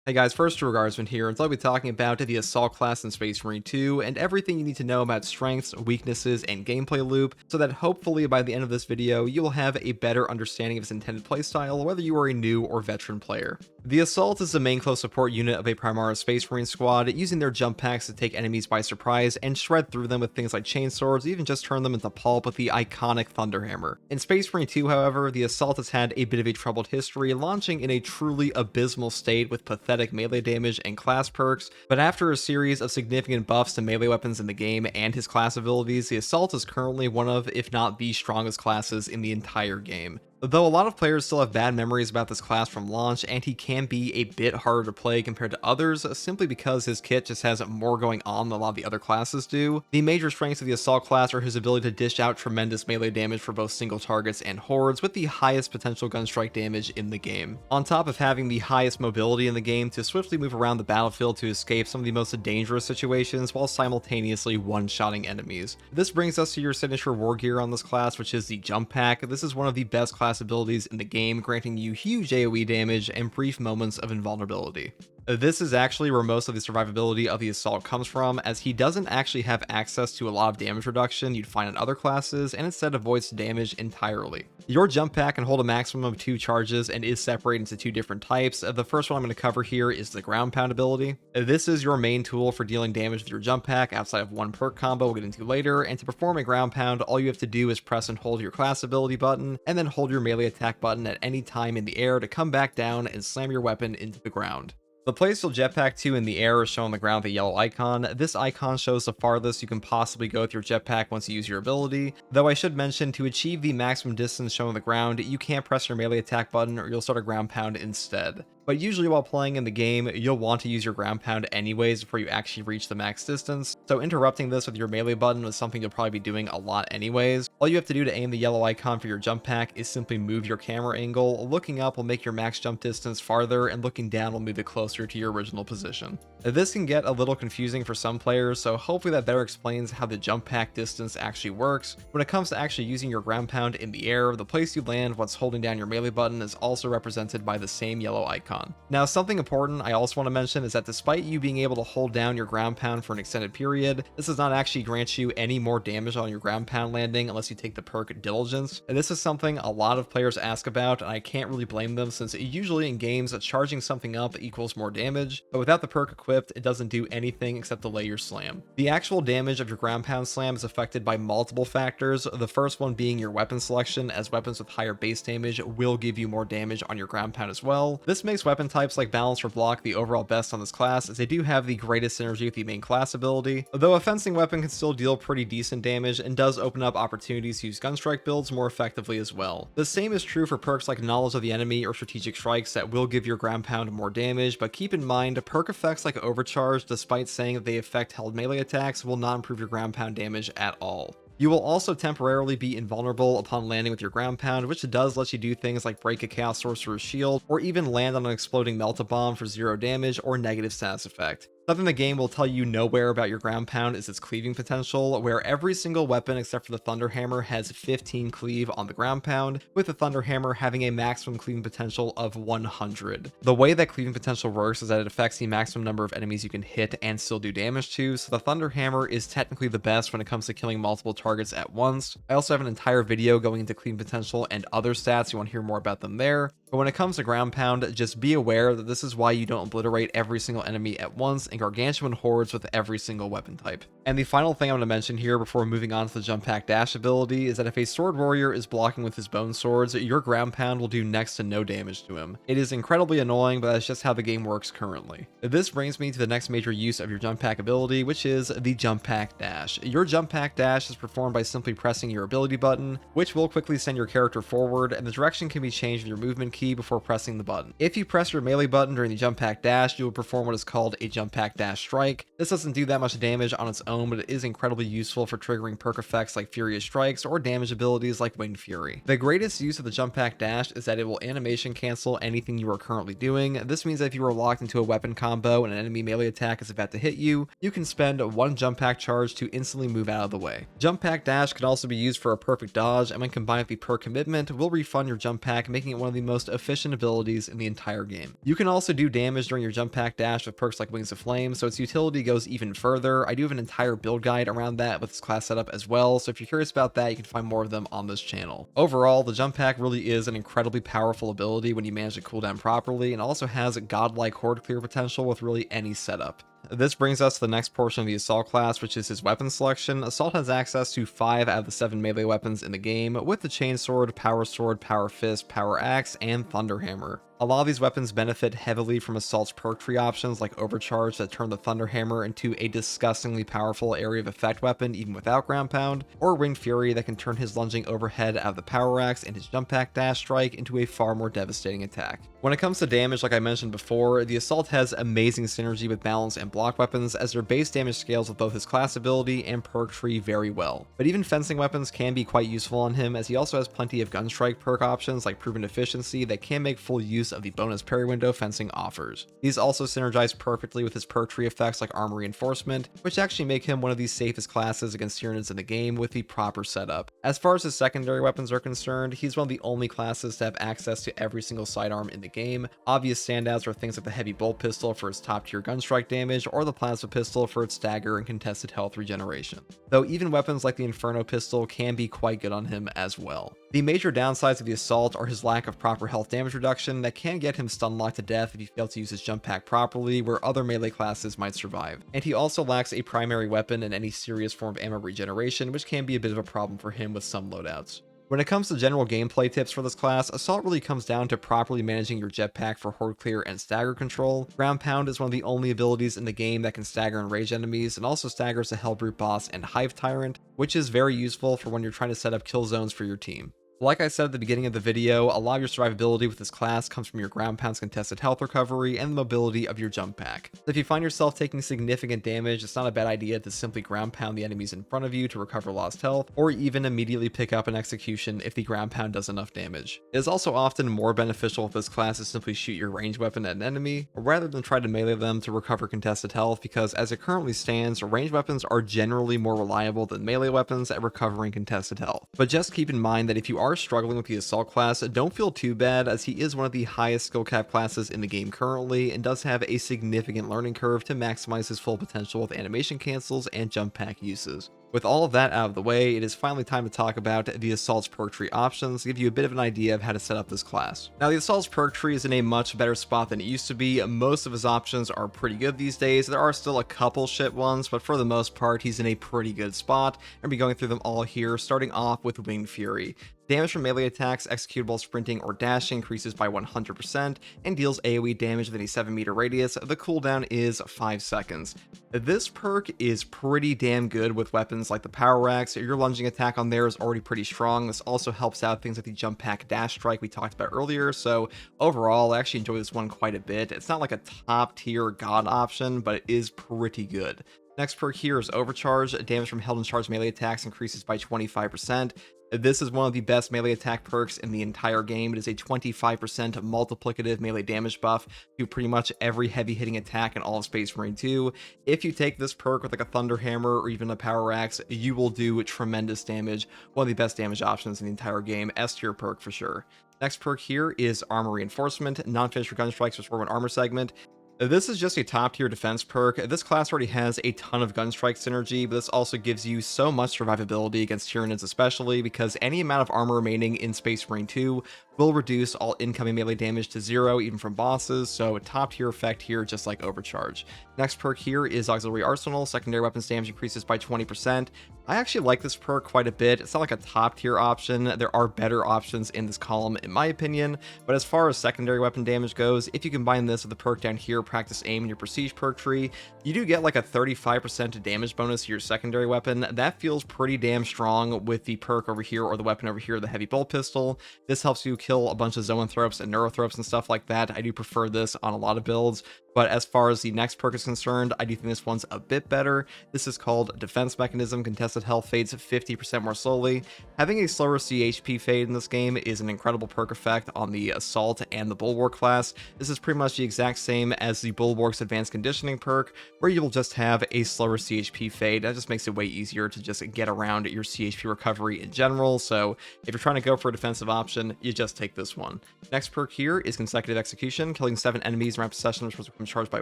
Hey guys, first Regardsman here, and so I'll be talking about the Assault class in Space Marine 2, and everything you need to know about strengths, weaknesses, and gameplay loop, so that hopefully by the end of this video, you will have a better understanding of its intended playstyle, whether you are a new or veteran player. The Assault is the main close support unit of a Primara Space Marine squad, using their jump packs to take enemies by surprise and shred through them with things like chainswords, even just turn them into pulp with the iconic Thunderhammer. In Space Marine 2, however, the Assault has had a bit of a troubled history, launching in a truly abysmal state with pathetic melee damage and class perks, but after a series of significant buffs to melee weapons in the game and his class abilities, the Assault is currently one of, if not the strongest classes in the entire game. Though a lot of players still have bad memories about this class from launch, and he can be a bit harder to play compared to others, simply because his kit just has more going on than a lot of the other classes do. The major strengths of the Assault class are his ability to dish out tremendous melee damage for both single targets and hordes, with the highest potential gun strike damage in the game. On top of having the highest mobility in the game to swiftly move around the battlefield to escape some of the most dangerous situations while simultaneously one-shotting enemies. This brings us to your signature war gear on this class, which is the Jump Pack. This is one of the best class abilities in the game, granting you huge AoE damage and brief moments of invulnerability. This is actually where most of the survivability of the Assault comes from, as he doesn't actually have access to a lot of damage reduction you'd find in other classes, and instead avoids damage entirely. Your jump pack can hold a maximum of 2 charges and is separated into 2 different types. The first one I'm going to cover here is the ground pound ability. This is your main tool for dealing damage with your jump pack outside of one perk combo we'll get into later, and to perform a ground pound, all you have to do is press and hold your class ability button, and then hold your melee attack button at any time in the air to come back down and slam your weapon into the ground. The place you'll jetpack to in the air is shown on the ground with a yellow icon. This icon shows the farthest you can possibly go with your jetpack once you use your ability, though I should mention, to achieve the maximum distance shown on the ground, you can't press your melee attack button or you'll start a ground pound instead. But usually while playing in the game, you'll want to use your ground pound anyways before you actually reach the max distance, so interrupting this with your melee button is something you'll probably be doing a lot anyways. All you have to do to aim the yellow icon for your jump pack is simply move your camera angle. Looking up will make your max jump distance farther, and looking down will move it closer to your original position. This can get a little confusing for some players, so hopefully that better explains how the jump pack distance actually works. When it comes to actually using your ground pound in the air, the place you land once holding down your melee button is also represented by the same yellow icon. Now, something important I also want to mention is that despite you being able to hold down your ground pound for an extended period, this does not actually grant you any more damage on your ground pound landing unless you take the perk Diligence. And this is something a lot of players ask about, and I can't really blame them, since usually in games charging something up equals more damage, but without the perk equipped, it doesn't do anything except delay your slam. The actual damage of your ground pound slam is affected by multiple factors, the first one being your weapon selection, as weapons with higher base damage will give you more damage on your ground pound as well. This makes weapon types like balance or block the overall best on this class, as they do have the greatest synergy with the main class ability, though a fencing weapon can still deal pretty decent damage and does open up opportunities to use gunstrike builds more effectively as well. The same is true for perks like knowledge of the enemy or strategic strikes that will give your ground pound more damage, but keep in mind, perk effects like overcharge, despite saying that they affect held melee attacks, will not improve your ground pound damage at all. You will also temporarily be invulnerable upon landing with your ground pound, which does let you do things like break a Chaos Sorcerer's shield, or even land on an exploding melt-a-bomb for 0 damage or negative status effect. Something the game will tell you nowhere about your ground pound is its cleaving potential, where every single weapon except for the Thunderhammer has 15 cleave on the ground pound, with the Thunderhammer having a maximum cleaving potential of 100. The way that cleaving potential works is that it affects the maximum number of enemies you can hit and still do damage to, so the Thunderhammer is technically the best when it comes to killing multiple targets at once. I also have an entire video going into cleaving potential and other stats, you want to hear more about them there. But when it comes to ground pound, just be aware that this is why you don't obliterate every single enemy at once and gargantuan hordes with every single weapon type. And the final thing I'm going to mention here before moving on to the jump pack dash ability is that if a sword warrior is blocking with his bone swords, your ground pound will do next to no damage to him. It is incredibly annoying, but that's just how the game works currently. This brings me to the next major use of your jump pack ability, which is the jump pack dash. Your jump pack dash is performed by simply pressing your ability button, which will quickly send your character forward, and the direction can be changed with your movement key before pressing the button. If you press your melee button during the jump pack dash, you will perform what is called a jump pack dash strike. This doesn't do that much damage on its own, but it is incredibly useful for triggering perk effects like Furious Strikes or damage abilities like Winged Fury. The greatest use of the jump pack dash is that it will animation cancel anything you are currently doing. This means that if you are locked into a weapon combo and an enemy melee attack is about to hit you, you can spend one jump pack charge to instantly move out of the way. Jump pack dash can also be used for a perfect dodge, and when combined with the perk commitment, will refund your jump pack, making it one of the most most efficient abilities in the entire game. You can also do damage during your jump pack dash with perks like Wings of Flame, so its utility goes even further. I do have an entire build guide around that with this class setup as well, so if you're curious about that, you can find more of them on this channel. Overall, the jump pack really is an incredibly powerful ability when you manage the cooldown properly, and also has godlike horde clear potential with really any setup. This brings us to the next portion of the Assault class, which is his weapon selection. Assault has access to 5 out of the 7 melee weapons in the game, with the Chainsword, Power Fist, Power Axe, and Thunderhammer. A lot of these weapons benefit heavily from Assault's perk tree options like Overcharge that turn the Thunderhammer into a disgustingly powerful area of effect weapon even without Ground Pound, or Winged Fury that can turn his lunging overhead out of the Power Axe and his jump pack dash strike into a far more devastating attack. When it comes to damage, like I mentioned before, the Assault has amazing synergy with balance and block weapons, as their base damage scales with both his class ability and perk tree very well. But even fencing weapons can be quite useful on him, as he also has plenty of Gunstrike perk options like Proven Efficiency that can make full use of the bonus parry window fencing offers. These also synergize perfectly with his perk tree effects like Armor Reinforcement, which actually make him one of the safest classes against Tyranids in the game with the proper setup. As far as his secondary weapons are concerned, he's one of the only classes to have access to every single sidearm in the game. Obvious standouts are things like the Heavy Bolt Pistol for its top tier gunstrike damage, or the Plasma Pistol for its stagger and contested health regeneration. Though even weapons like the Inferno Pistol can be quite good on him as well. The major downsides of the Assault are his lack of proper health damage reduction that can get him stun locked to death if he fails to use his jump pack properly, where other melee classes might survive. And he also lacks a primary weapon and any serious form of ammo regeneration, which can be a bit of a problem for him with some loadouts. When it comes to general gameplay tips for this class, Assault really comes down to properly managing your jetpack for horde clear and stagger control. Ground Pound is one of the only abilities in the game that can stagger and rage enemies, and also staggers the Hellbrute boss and Hive Tyrant, which is very useful for when you're trying to set up kill zones for your team. Like I said at the beginning of the video, a lot of your survivability with this class comes from your Ground Pound's contested health recovery and the mobility of your jump pack. So if you find yourself taking significant damage, it's not a bad idea to simply Ground Pound the enemies in front of you to recover lost health, or even immediately pick up an execution if the Ground Pound does enough damage. It is also often more beneficial with this class to simply shoot your ranged weapon at an enemy, rather than try to melee them to recover contested health, because as it currently stands, ranged weapons are generally more reliable than melee weapons at recovering contested health. But just keep in mind that if you are struggling with the Assault class, don't feel too bad, as he is one of the highest skill cap classes in the game currently, and does have a significant learning curve to maximize his full potential with animation cancels and jump pack uses. With all of that out of the way, it is finally time to talk about the Assault's perk tree options to give you a bit of an idea of how to set up this class. Now, the Assault's perk tree is in a much better spot than it used to be. Most of his options are pretty good these days. There are still a couple shit ones, but for the most part, he's in a pretty good spot. I'm going to be going through them all here, starting off with Winged Fury. Damage from melee attacks executable sprinting or dashing increases by 100% and deals AoE damage within a 7-meter radius. The cooldown is 5 seconds. This perk is pretty damn good with weapons like the Power Axe. Your lunging attack on there is already pretty strong. This also helps out things like the jump pack dash strike we talked about earlier, so overall I actually enjoy this one quite a bit. It's not like a top tier god option, but it is pretty good. Next perk here is Overcharge. Damage from held and charged melee attacks increases by 25%. This is one of the best melee attack perks in the entire game. It is a 25% multiplicative melee damage buff to pretty much every heavy hitting attack in all of Space Marine 2. If you take this perk with like a Thunderhammer or even a Power Axe, you will do tremendous damage. One of the best damage options in the entire game. S tier perk for sure. Next perk here is Armor Reinforcement. Non-finisher gun strikes restore 1 armor segment. This is just a top tier defense perk. This class already has a ton of gunstrike synergy, but this also gives you so much survivability against Tyranids, especially because any amount of armor remaining in Space Marine 2 will reduce all incoming melee damage to 0, even from bosses, so a top tier effect here, just like Overcharge. Next perk here is Auxiliary Arsenal. Secondary weapons damage increases by 20%. I actually like this perk quite a bit. It's not like a top tier option. There are better options in this column, in my opinion, but as far as secondary weapon damage goes, if you combine this with the perk down here, Practice Aim, in your Prestige perk tree, you do get like a 35% damage bonus to your secondary weapon. That feels pretty damn strong with the perk over here, or the weapon over here, the Heavy Bolt Pistol. This helps you kill a bunch of Zoanthropes and Neurothropes and stuff like that. I do prefer this on a lot of builds, But as far as the next perk is concerned, I do think this one's a bit better. This is called Defense Mechanism. Contested health fades 50% more slowly. Having a slower CHP fade in this game is an incredible perk effect on the Assault and the Bulwark class. This is pretty much the exact same as the Bulwark's Advanced Conditioning perk, where you'll just have a slower CHP fade. That just makes it way easier to just get around your CHP recovery in general. So if you're trying to go for a defensive option, you just take this one. Next perk here is Consecutive Execution. Killing 7 enemies in rapid succession is supposed to become charged by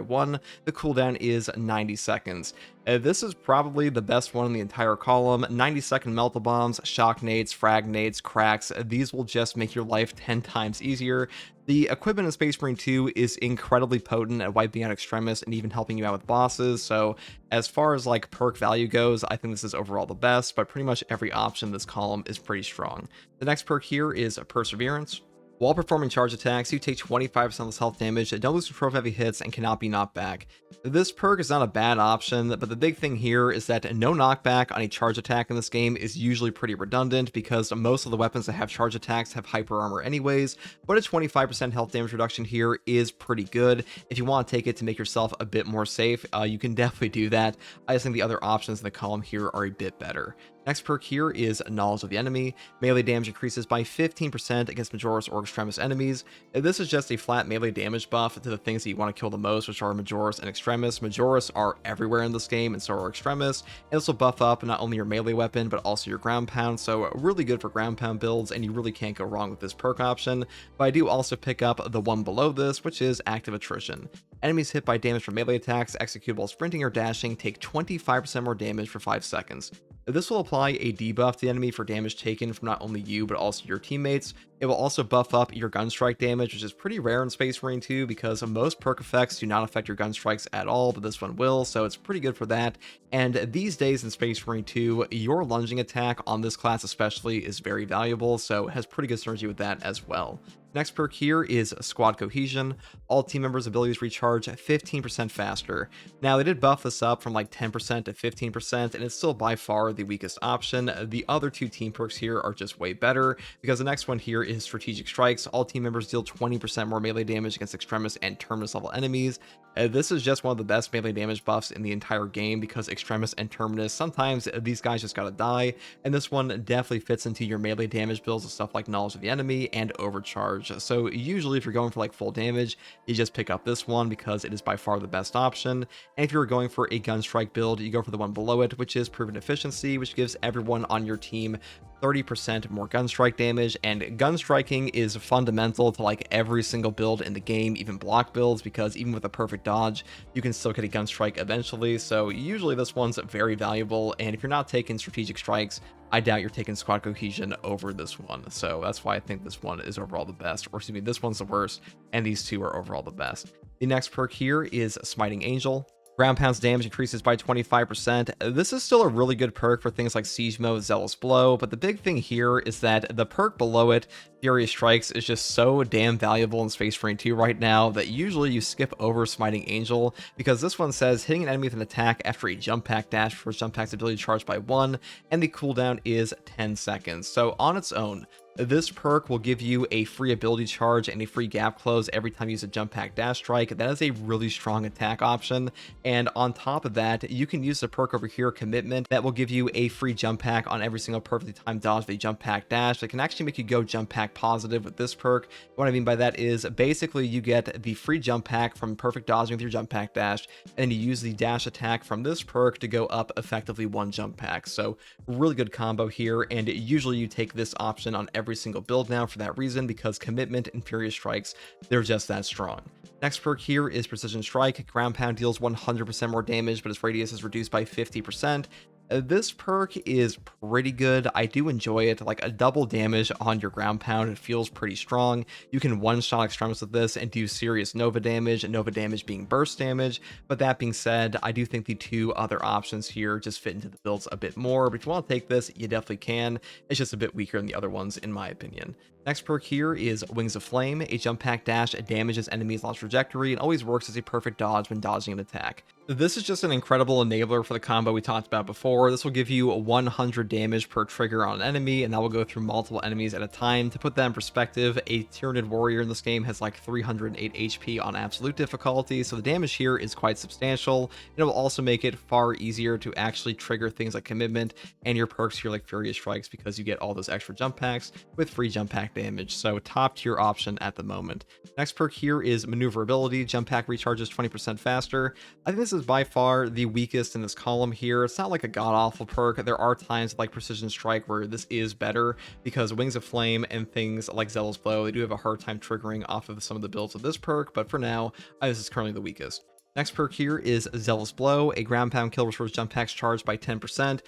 1. The cooldown is 90 seconds. This is probably the best one in the entire column. 90-second melta bombs, shock nades, frag nades, cracks. These will just make your life 10 times easier. The equipment in Space Marine 2 is incredibly potent at wiping out extremists and even helping you out with bosses, so as far as like perk value goes, I think this is overall the best, but pretty much every option in this column is pretty strong. The next perk here is Perseverance. While performing charge attacks, you take 25% less health damage, don't lose control of heavy hits, and cannot be knocked back. This perk is not a bad option, but the big thing here is that no knockback on a charge attack in this game is usually pretty redundant because most of the weapons that have charge attacks have hyper armor anyways, but a 25% health damage reduction here is pretty good. If you want to take it to make yourself a bit more safe, you can definitely do that. I just think the other options in the column here are a bit better. Next perk here is Knowledge of the Enemy. Melee damage increases by 15% against Majoris or Extremis enemies. This is just a flat melee damage buff to the things that you want to kill the most, which are Majoris and Extremis. Majoris are everywhere in this game, and so are Extremis. And this will buff up not only your melee weapon, but also your ground pound, so really good for ground pound builds, and you really can't go wrong with this perk option. But I do also pick up the one below this, which is Active Attrition. Enemies hit by damage from melee attacks, executed while sprinting or dashing, take 25% more damage for 5 seconds. This will apply a debuff to the enemy for damage taken from not only you, but also your teammates. It will also buff up your gun strike damage, which is pretty rare in Space Marine 2 because most perk effects do not affect your gun strikes at all, but this one will, so it's pretty good for that. And these days in Space Marine 2, your lunging attack on this class especially is very valuable, so it has pretty good synergy with that as well. Next perk here is Squad Cohesion. All team members' abilities recharge 15% faster. Now, they did buff this up from like 10% to 15%, and it's still by far the weakest option. The other two team perks here are just way better, because the next one here is Strategic Strikes. All team members deal 20% more melee damage against Extremis and Terminus level enemies. This is just one of the best melee damage buffs in the entire game, because Extremis and Terminus, sometimes these guys just gotta die, and this one definitely fits into your melee damage builds with stuff like Knowledge of the Enemy and Overcharge. So usually if you're going for like full damage, you just pick up this one because it is by far the best option. And if you're going for a gun strike build, you go for the one below it, which is Proven Efficiency, which gives everyone on your team 30% more gun strike damage. And gun striking is fundamental to like every single build in the game, even block builds, because even with a perfect dodge, you can still get a gun strike eventually. So usually this one's very valuable, and if you're not taking Strategic Strikes, I doubt you're taking Squad Cohesion over this one. So that's why I think this one is overall the best, or excuse me, this one's the worst, and these two are overall the best. The next perk here is Smiting Angel. Ground pound's damage increases by 25%. This is still a really good perk for things like Siege Mode, Zealous Blow, but the big thing here is that the perk below it, Furious Strikes, is just so damn valuable in Space Marine 2 right now that usually you skip over Smiting Angel, because this one says hitting an enemy with an attack after a jump pack dash for jump pack's ability to charge by 1, and the cooldown is 10 seconds. So on its own, this perk will give you a free ability charge and a free gap close every time you use a jump pack dash strike. That is a really strong attack option. And on top of that, you can use the perk over here, Commitment, that will give you a free jump pack on every single perfectly timed dodge with a jump pack dash. That can actually make you go jump pack positive with this perk. What I mean by that is basically you get the free jump pack from perfect dodging with your jump pack dash, and you use the dash attack from this perk to go up effectively one jump pack. So really good combo here, and usually you take this option on every single build now for that reason, because Commitment and Furious Strikes, they're just that strong. Next perk here is Precision Strike. Ground pound deals 100% more damage, but its radius is reduced by 50%. This perk is pretty good. I do enjoy it. Like a double damage on your ground pound, it feels pretty strong. You can one-shot Extremis with this and do serious Nova damage, and Nova damage being burst damage. But that being said, I do think the two other options here just fit into the builds a bit more. But if you want to take this, you definitely can. It's just a bit weaker than the other ones, in my opinion. Next perk here is Wings of Flame. A jump pack dash damages enemies' launch trajectory and always works as a perfect dodge when dodging an attack. This is just an incredible enabler for the combo we talked about before, 4, this will give you 100 damage per trigger on an enemy, and that will go through multiple enemies at a time. To put that in perspective, a Tyranid warrior in this game has like 308 HP on absolute difficulty, so the damage here is quite substantial. It will also make it far easier to actually trigger things like commitment and your perks here like Furious Strikes, because you get all those extra jump packs with free jump pack damage. So top tier option at the moment. Next perk here is maneuverability. Jump pack recharges 20% faster. I think this is by far the weakest in this column here. It's not like a god-awful perk. There are times like Precision Strike where this is better, because Wings of Flame and things like Zealous Blow, they do have a hard time triggering off of some of the builds of this perk, but for now, this is currently the weakest. Next perk here is Zealous Blow. A ground pound kill restores jump packs charged by 10%.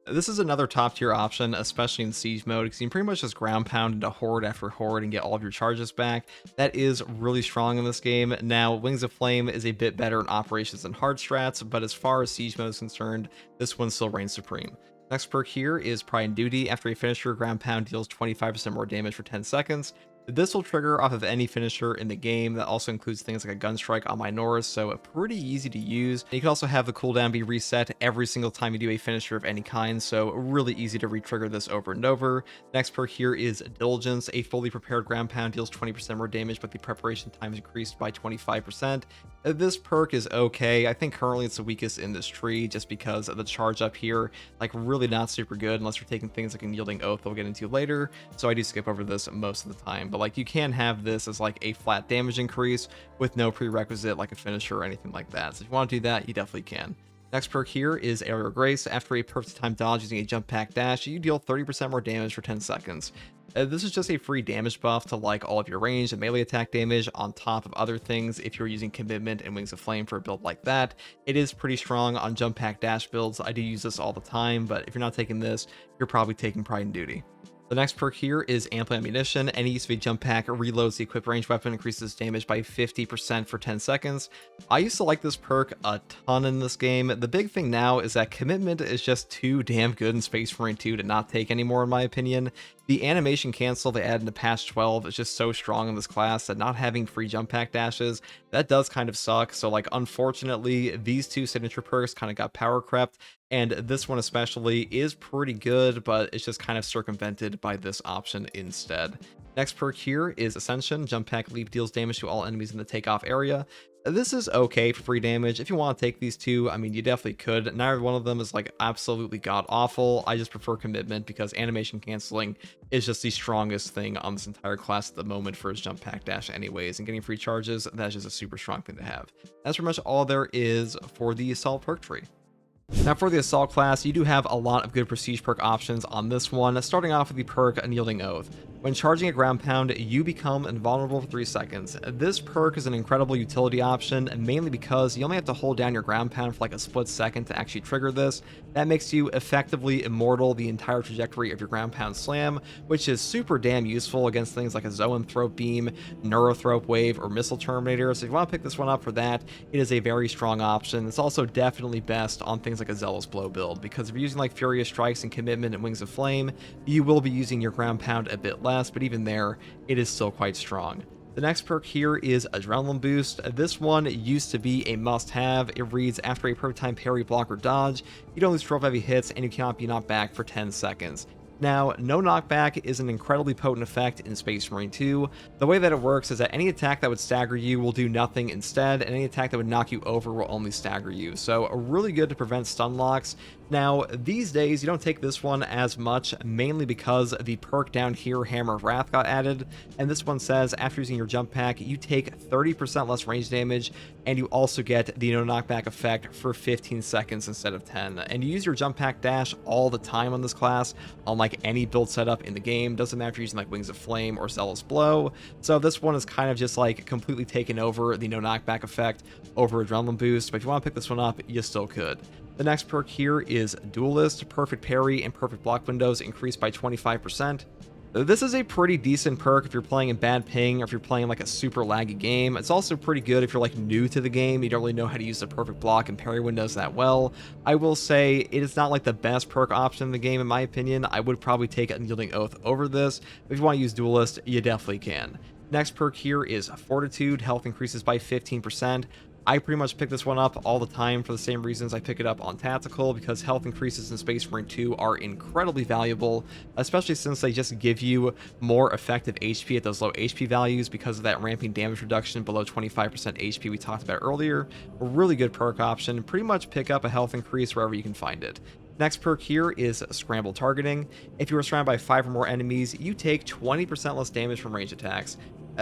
This is another top tier option, especially in siege mode, because you can pretty much just ground pound into horde after horde and get all of your charges back. That is really strong in this game. Now, Wings of Flame is a bit better in operations than hard strats, but as far as siege mode is concerned, this one still reigns supreme. Next perk here is Pride and Duty. After a finisher, ground pound deals 25% more damage for 10 seconds. This will trigger off of any finisher in the game. That also includes things like a gun strike on Minoris, so pretty easy to use. You can also have the cooldown be reset every single time you do a finisher of any kind, so really easy to re-trigger this over and over. Next perk here is Diligence. A fully prepared ground pound deals 20% more damage, but the preparation time is increased by 25%. This perk is okay. I think currently it's the weakest in this tree, just because of the charge up here, like really not super good unless you're taking things like Unyielding Oath we'll get into later, so I do skip over this most of the time. But like, you can have this as like a flat damage increase with no prerequisite like a finisher or anything like that. So if you want to do that, you definitely can. Next perk here is Aerial Grace. After a perfect time dodge using a jump pack dash, you deal 30% more damage for 10 seconds. This is just a free damage buff to like all of your range and melee attack damage on top of other things. If you're using Commitment and Wings of Flame for a build like that, it is pretty strong on jump pack dash builds. I do use this all the time, but if you're not taking this, you're probably taking Pride and Duty. The next perk here is Ample Ammunition. Any use of a jump pack reloads the equipped range weapon, increases damage by 50% for 10 seconds. I used to like this perk a ton in this game. The big thing now is that Commitment is just too damn good in Space Marine 2 to not take anymore, in my opinion. The animation cancel they added into patch 12 is just so strong in this class that not having free jump pack dashes, that does kind of suck. So like, unfortunately, these two signature perks kind of got power crept, and this one especially is pretty good, but it's just kind of circumvented by this option instead. Next perk here is Ascension. Jump pack leap deals damage to all enemies in the takeoff area. This is okay for free damage. If you want to take these two, I mean, you definitely could. Neither one of them is like absolutely god awful. I just prefer Commitment because animation canceling is just the strongest thing on this entire class at the moment for his jump pack dash anyways, and getting free charges, that's just a super strong thing to have. That's pretty much all there is for the Assault perk tree. Now for the Assault class, you do have a lot of good prestige perk options on this one, starting off with the perk Unyielding Oath. When charging a ground pound, you become invulnerable for 3 seconds. This perk is an incredible utility option, mainly because you only have to hold down your ground pound for like a split second to actually trigger this. That makes you effectively immortal the entire trajectory of your ground pound slam, which is super damn useful against things like a Zoanthrope Beam, Neurothrope Wave, or Missile Terminator. So if you want to pick this one up for that, it is a very strong option. It's also definitely best on things like a Zealous Blow build, because if you're using like Furious Strikes and Commitment and Wings of Flame, you will be using your ground pound a bit less, but even there, it is still quite strong. The next perk here is Adrenaline Boost. This one used to be a must-have. It reads, after a perfect time parry, block, or dodge, you don't lose 12 heavy hits, and you cannot be knocked back for 10 seconds. Now, no knockback is an incredibly potent effect in Space Marine 2. The way that it works is that any attack that would stagger you will do nothing instead, and any attack that would knock you over will only stagger you. So really good to prevent stun locks. Now, these days, you don't take this one as much, mainly because the perk down here, Hammer of Wrath, got added, and this one says, after using your jump pack, you take 30% less range damage, and you also get the no knockback effect for 15 seconds instead of 10. And you use your jump pack dash all the time on this class, unlike any build setup in the game. Doesn't matter if you're using like Wings of Flame or Zealous Blow. So this one is kind of just like completely taken over the no knockback effect over Adrenaline Boost, but if you want to pick this one up, you still could. The next perk here is Duelist. Perfect parry and perfect block windows increased by 25%. This is a pretty decent perk if you're playing in bad ping or if you're playing like a super laggy game. It's also pretty good if you're like new to the game, you don't really know how to use the perfect block and parry windows that well. I will say it is not like the best perk option in the game in my opinion. I would probably take Unyielding Oath over this. If you want to use Duelist, you definitely can. Next perk here is Fortitude. Health increases by 15%. I pretty much pick this one up all the time for the same reasons I pick it up on Tactical, because health increases in Space Marine 2 are incredibly valuable, especially since they just give you more effective HP at those low HP values because of that ramping damage reduction below 25% HP we talked about earlier. A really good perk option. Pretty much pick up a health increase wherever you can find it. Next perk here is Scramble Targeting. If you are surrounded by 5 or more enemies, you take 20% less damage from range attacks.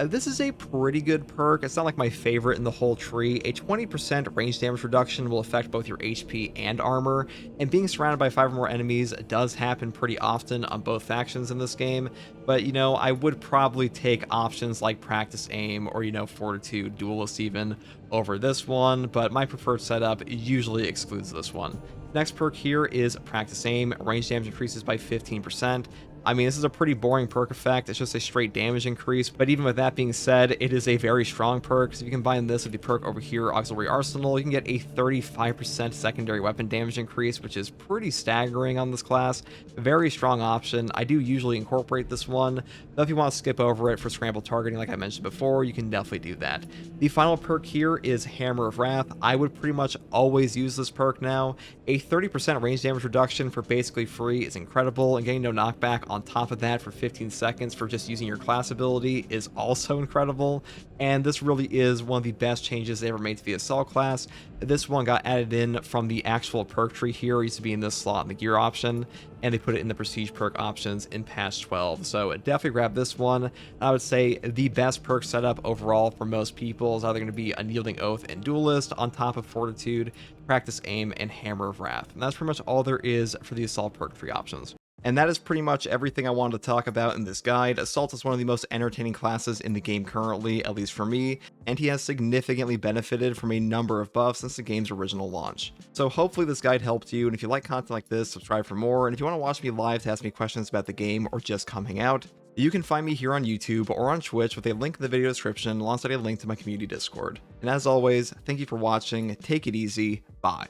This is a pretty good perk. It's not like my favorite in the whole tree. A 20% range damage reduction will affect both your HP and armor, and being surrounded by 5 or more enemies does happen pretty often on both factions in this game, but you know, I would probably take options like Practice Aim or, you know, Fortitude, Duelist even, over this one, but my preferred setup usually excludes this one. Next perk here is Practice Aim. Range damage increases by 15%. I mean, this is a pretty boring perk effect. It's just a straight damage increase, but even with that being said, it is a very strong perk. So if you combine this with the perk over here, Auxiliary Arsenal, you can get a 35% secondary weapon damage increase, which is pretty staggering on this class. Very strong option. I do usually incorporate this one, though if you want to skip over it for Scramble Targeting like I mentioned before, you can definitely do that. The final perk here is Hammer of Wrath. I would pretty much always use this perk now. A 30% range damage reduction for basically free is incredible, and getting no knockback on top of that for 15 seconds for just using your class ability is also incredible, and this really is one of the best changes they ever made to the Assault class. This one got added in from the actual perk tree here. It used to be in this slot in the gear option, and they put it in the prestige perk options in patch 12, so definitely grab this one. I would say the best perk setup overall for most people is either going to be Unyielding Oath and Duelist on top of Fortitude, Practice Aim, and Hammer of Wrath, and that's pretty much all there is for the Assault perk tree options. And that is pretty much everything I wanted to talk about in this guide. Assault is one of the most entertaining classes in the game currently, at least for me, and he has significantly benefited from a number of buffs since the game's original launch. So hopefully this guide helped you, and if you like content like this, subscribe for more, and if you want to watch me live to ask me questions about the game or just come hang out, you can find me here on YouTube or on Twitch with a link in the video description alongside a link to my community Discord. And as always, thank you for watching, take it easy, bye.